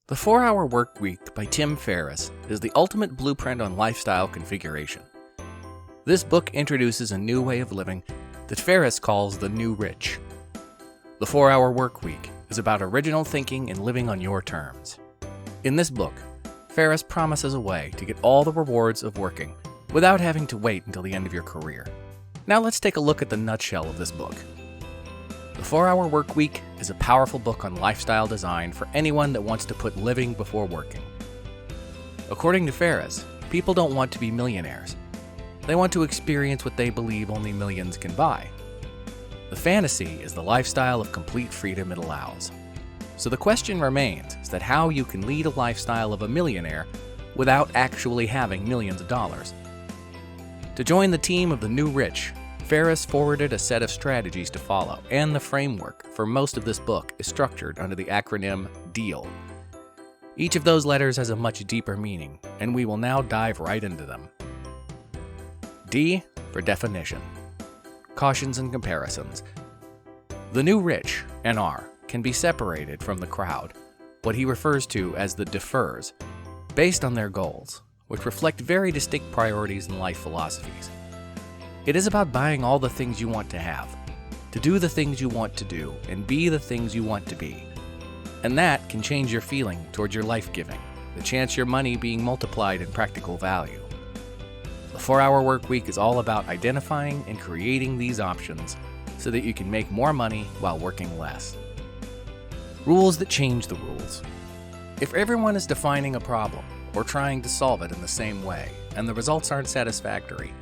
The 4-Hour Workweek by Tim Ferriss is the ultimate blueprint on lifestyle configuration. This book introduces a new way of living that Ferriss calls the new rich. The 4-Hour Workweek is about original thinking and living on your terms. In this book, Ferriss promises a way to get all the rewards of working without having to wait until the end of your career. Now let's take a look at the nutshell of this book. The 4-Hour Workweek is a powerful book on lifestyle design for anyone that wants to put living before working. According to Ferriss, people don't want to be millionaires. They want to experience what they believe only millions can buy. The fantasy is the lifestyle of complete freedom it allows. So the question remains is that how you can lead a lifestyle of a millionaire without actually having millions of dollars. To join the team of the new rich, Ferriss forwarded a set of strategies to follow, and the framework for most of this book is structured under the acronym DEAL. Each of those letters has a much deeper meaning, and we will now dive right into them. D for definition. Cautions and comparisons. The new rich, NR, can be separated from the crowd, what he refers to as the defers, based on their goals, which reflect very distinct priorities and life philosophies. It is about buying all the things you want to have, to do the things you want to do, and be the things you want to be. And that can change your feeling towards your life giving, the chance your money being multiplied in practical value. The 4-Hour Workweek is all about identifying and creating these options so that you can make more money while working less. Rules that change the rules. If everyone is defining a problem or trying to solve it in the same way, and the results aren't satisfactory,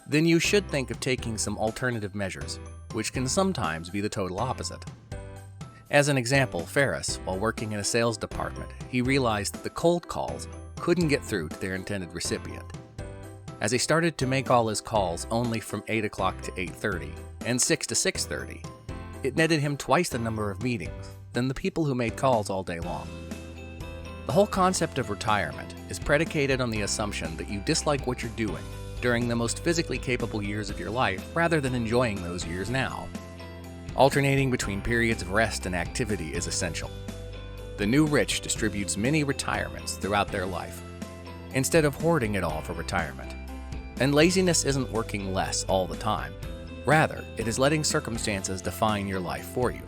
then you should think of taking some alternative measures, which can sometimes be the total opposite. As an example, Ferriss, while working in a sales department, he realized that the cold calls couldn't get through to their intended recipient. As he started to make all his calls only from 8 o'clock to 8:30 and 6 to 6:30, it netted him twice the number of meetings than the people who made calls all day long. The whole concept of retirement is predicated on the assumption that you dislike what you're doing during the most physically capable years of your life rather than enjoying those years now. Alternating between periods of rest and activity is essential. The new rich distributes many retirements throughout their life, instead of hoarding it all for retirement. And laziness isn't working less all the time. Rather, it is letting circumstances define your life for you.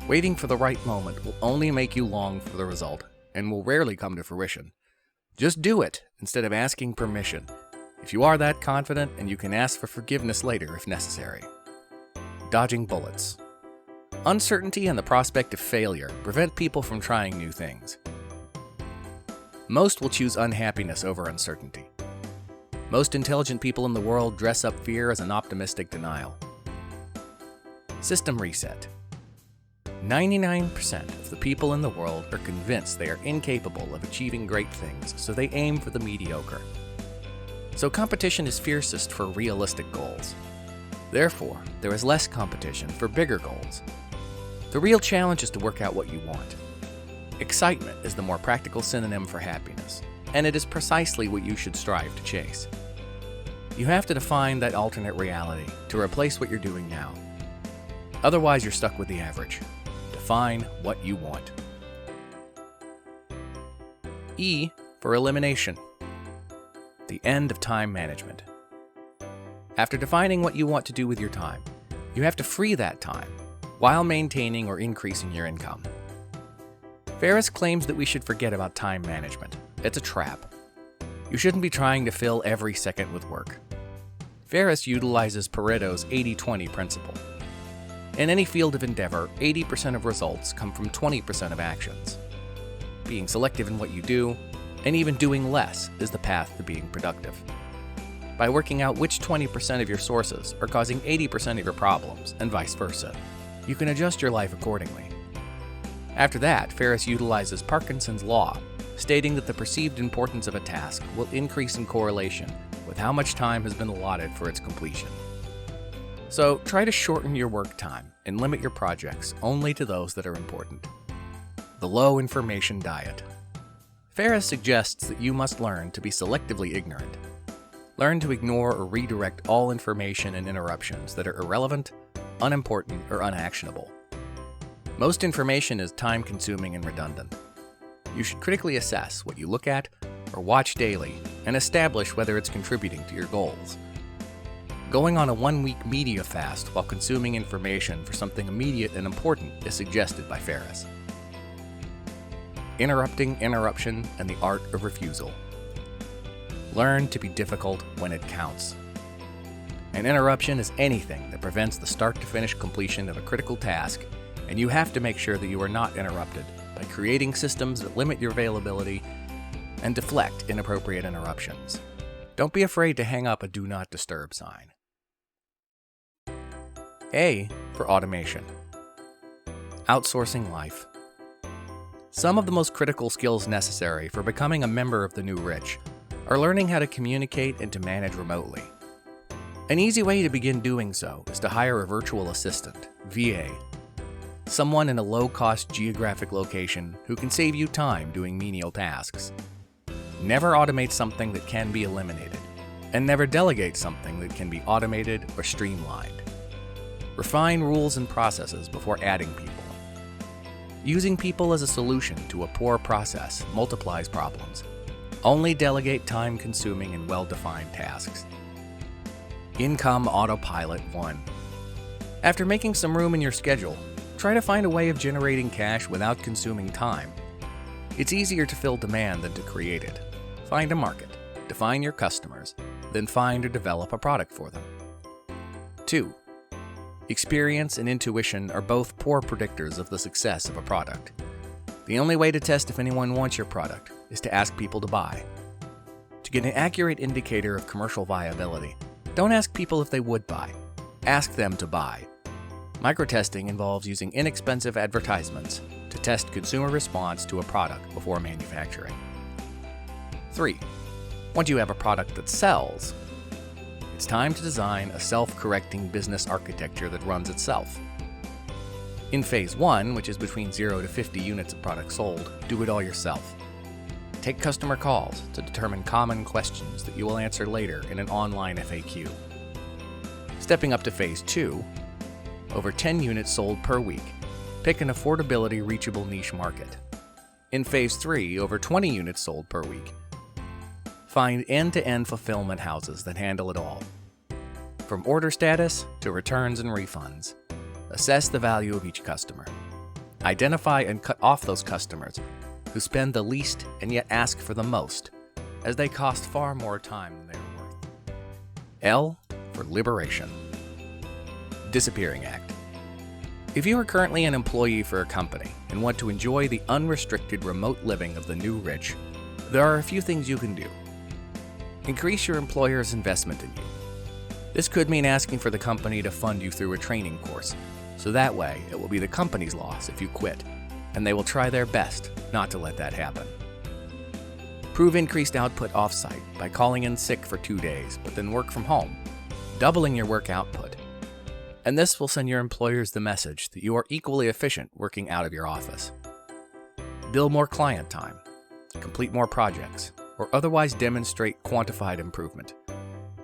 Waiting for the right moment will only make you long for the result and will rarely come to fruition. Just do it instead of asking permission, if you are that confident, and you can ask for forgiveness later if necessary. Dodging bullets. Uncertainty and the prospect of failure prevent people from trying new things. Most will choose unhappiness over uncertainty. Most intelligent people in the world dress up fear as an optimistic denial. System reset. 99% of the people in the world are convinced they are incapable of achieving great things, so they aim for the mediocre. So competition is fiercest for realistic goals. Therefore, there is less competition for bigger goals. The real challenge is to work out what you want. Excitement is the more practical synonym for happiness, and it is precisely what you should strive to chase. You have to define that alternate reality to replace what you're doing now. Otherwise, you're stuck with the average. Define what you want. E for elimination. The end of time management. After defining what you want to do with your time, you have to free that time while maintaining or increasing your income. Ferriss claims that we should forget about time management. It's a trap. You shouldn't be trying to fill every second with work. Ferriss utilizes Pareto's 80-20 principle. In any field of endeavor, 80% of results come from 20% of actions. Being selective in what you do, and even doing less, is the path to being productive. By working out which 20% of your sources are causing 80% of your problems, and vice versa, you can adjust your life accordingly. After that, Ferriss utilizes Parkinson's law, stating that the perceived importance of a task will increase in correlation with how much time has been allotted for its completion. So try to shorten your work time and limit your projects only to those that are important. The low information diet. Ferriss suggests that you must learn to be selectively ignorant. Learn to ignore or redirect all information and interruptions that are irrelevant, unimportant, or unactionable. Most information is time-consuming and redundant, you should critically assess what you look at or watch daily and establish whether it's contributing to your goals. Going on a 1-week media fast while consuming information for something immediate and important is suggested by Ferriss. Interrupting interruption and the art of refusal. Learn to be difficult when it counts. An interruption is anything that prevents the start-to-finish completion of a critical task, and you have to make sure that you are not interrupted by creating systems that limit your availability and deflect inappropriate interruptions. Don't be afraid to hang up a Do Not Disturb sign. A for automation. Outsourcing life. Some of the most critical skills necessary for becoming a member of the new rich are learning how to communicate and to manage remotely. An easy way to begin doing so is to hire a virtual assistant, VA, someone in a low-cost geographic location who can save you time doing menial tasks. Never automate something that can be eliminated, and never delegate something that can be automated or streamlined. Refine rules and processes before adding people. Using people as a solution to a poor process multiplies problems. Only delegate time-consuming and well-defined tasks. Income Autopilot 1. After making some room in your schedule, try to find a way of generating cash without consuming time. It's easier to fill demand than to create it. Find a market, define your customers, then find or develop a product for them. 2. Experience and intuition are both poor predictors of the success of a product. The only way to test if anyone wants your product is to ask people to buy. To get an accurate indicator of commercial viability, don't ask people if they would buy. Ask them to buy. Microtesting involves using inexpensive advertisements to test consumer response to a product before manufacturing. 3. Once you have a product that sells, it's time to design a self-correcting business architecture that runs itself. In Phase 1, which is between 0 to 50 units of product sold, do it all yourself. Take customer calls to determine common questions that you will answer later in an online FAQ. Stepping up to Phase 2, over 10 units sold per week. Pick an affordability reachable niche market. In Phase 3, over 20 units sold per week. Find end-to-end fulfillment houses that handle it all. From order status to returns and refunds. Assess the value of each customer. Identify and cut off those customers who spend the least and yet ask for the most, as they cost far more time than they are worth. L for liberation. Disappearing act. If you are currently an employee for a company and want to enjoy the unrestricted remote living of the new rich, there are a few things you can do. Increase your employer's investment in you. This could mean asking for the company to fund you through a training course, so that way it will be the company's loss if you quit, and they will try their best not to let that happen. Prove increased output off-site by calling in sick for 2 days, but then work from home, doubling your work output. And this will send your employers the message that you are equally efficient working out of your office. Bill more client time, complete more projects, or otherwise demonstrate quantified improvement.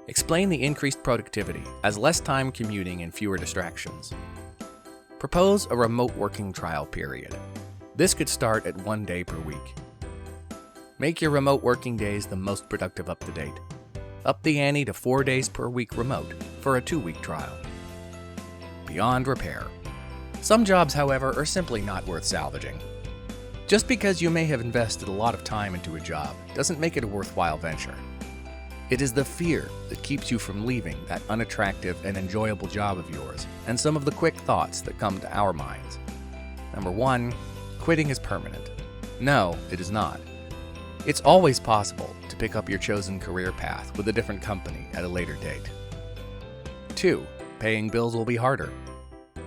Explain the increased productivity as less time commuting and fewer distractions. Propose a remote working trial period. This could start at 1 day per week. Make your remote working days the most productive up to date. Up the ante to 4 days per week remote for a 2-week trial. Beyond repair. Some jobs, however, are simply not worth salvaging. Just because you may have invested a lot of time into a job doesn't make it a worthwhile venture. It is the fear that keeps you from leaving that unattractive and enjoyable job of yours, and some of the quick thoughts that come to our minds. Number 1, quitting is permanent. No, it is not. It's always possible to pick up your chosen career path with a different company at a later date. 2, paying bills will be harder.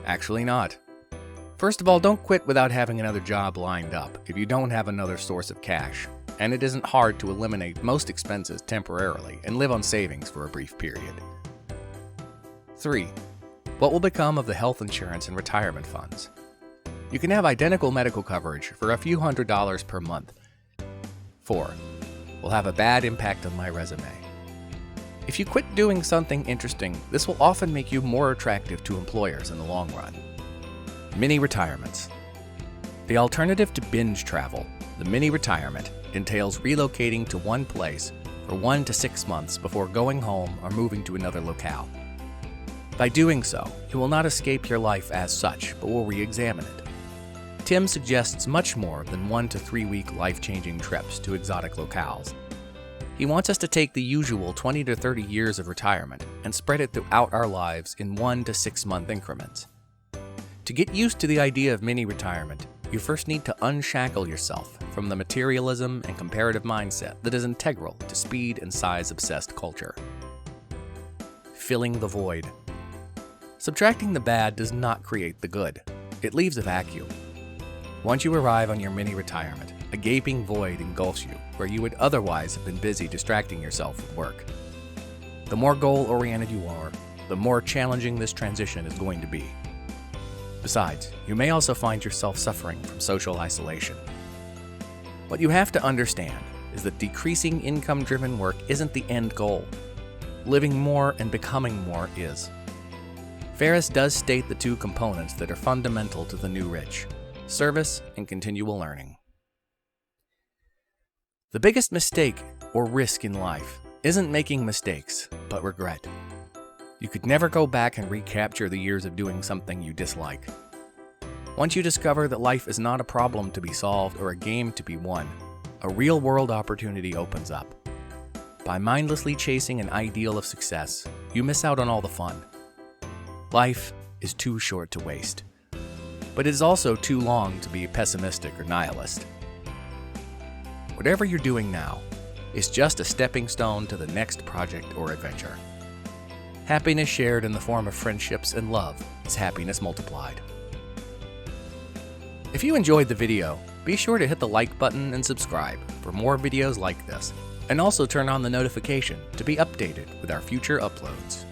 Actually not. First of all, don't quit without having another job lined up if you don't have another source of cash, and it isn't hard to eliminate most expenses temporarily and live on savings for a brief period. 3. What will become of the health insurance and retirement funds? You can have identical medical coverage for a few $100s per month. 4. Will have a bad impact on my resume. If you quit doing something interesting, this will often make you more attractive to employers in the long run. Mini retirements. The alternative to binge travel, The mini retirement entails relocating to one place for 1 to 6 months before going home or moving to another locale. By doing so, you will not escape your life as such, but will re-examine it. Tim suggests much more than 1 to 3 week life-changing trips to exotic locales. He wants us to take the usual 20 to 30 years of retirement and spread it throughout our lives in 1 to 6 month increments. To get used to the idea of mini retirement, you first need to unshackle yourself from the materialism and comparative mindset that is integral to speed and size-obsessed culture. Filling the void. Subtracting the bad does not create the good. It leaves a vacuum. Once you arrive on your mini retirement, a gaping void engulfs you where you would otherwise have been busy distracting yourself with work. The more goal-oriented you are, the more challenging this transition is going to be. Besides, you may also find yourself suffering from social isolation. What you have to understand is that decreasing income-driven work isn't the end goal. Living more and becoming more is. Ferriss does state the two components that are fundamental to the new rich: service and continual learning. The biggest mistake or risk in life isn't making mistakes, but regret. You could never go back and recapture the years of doing something you dislike. Once you discover that life is not a problem to be solved or a game to be won, a real-world opportunity opens up. By mindlessly chasing an ideal of success, you miss out on all the fun. Life is too short to waste, but it is also too long to be pessimistic or nihilist. Whatever you're doing now is just a stepping stone to the next project or adventure. Happiness shared in the form of friendships and love is happiness multiplied. If you enjoyed the video, be sure to hit the like button and subscribe for more videos like this, and also turn on the notification to be updated with our future uploads.